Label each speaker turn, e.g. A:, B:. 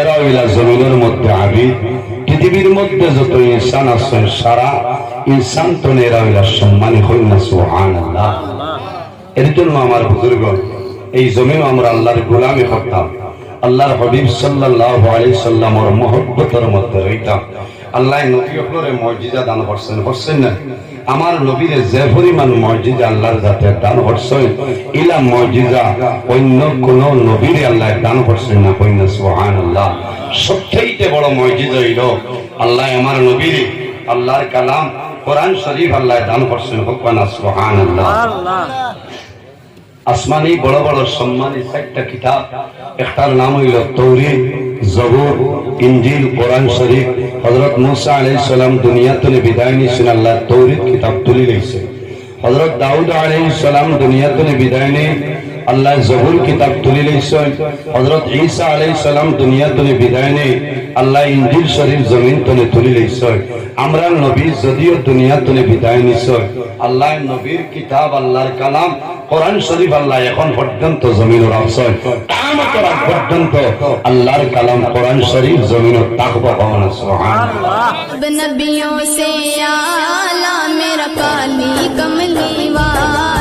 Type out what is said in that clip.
A: এরা হইলা জমিনের মধ্যে আবিদ। পৃথিবীর মধ্যে যত ইনসান আছে সারা ইনসান তো এরা হইলা সম্মানী হই না সুবহানাল্লাহ। এর জন্য আমার বুজুর্গ এই জমিন আমরা আল্লাহর গোলামি করতাম, আল্লাহর হাবিব সাল্লাল্লাহু আলাইহি সাল্লামের মহব্বতের মধ্যে রইতাম। আল্লাহ নবী হকরে মুজিজা দান করছেন না? আমার নবীরে যে পরিমাণ মুজিজা আল্লাহর জাতে দান করছেন, ইলা মুজিজা অন্য কোন নবীরে আল্লাহ দান করছেন না। কইনা সুবহানাল্লাহ। সবচেয়ে বড় মুজিজা হইল আল্লাহ আমার নবীরে আল্লাহর কালাম কোরআন শরীফ আল্লাহ দান করছেন। কইনা সুবহানাল্লাহ। আসমানি বড় বড় সম্মানী চারটা কিতাব, একটার নাম হইল তৌরাত, জবুর, ইনজিল, কোরআন শরীফ। হযরত মুসা আলাইহিস সালাম দুনিয়া তুলে বিদায় নিয়েছেন, আল্লাহ তৌরাত কিতাব তুলে নিয়েছে। হযরত দাউদ আলাইহিস সালাম দুনিয়া তুলে বিদায় নিয়ে আল্লাহ জবুর কিতাব তুলে নিয়েছেন। হযরত ঈসা আলাইহিস সালাম দুনিয়া তুলে বিদায় নিয়ে আল্লাহ ইনজিল শরীফ জমিন তুলে তুলে নিয়েছেন। আমরা নবী যদিও দুনিয়া তুলে বিদায় নিয়েছেন, আল্লাহ নবীর কিতাব আল্লাহর কালাম কোরআন শরীফ আল্লাহ এখন পর্যন্ত জমিনের আছেন। কিয়ামত পর্যন্ত আল্লাহর কালাম কোরআন শরীফ জমিনের থাকবে। সুবহানাল্লাহ।
B: नबियों से आला मेरा काली कमली वाला।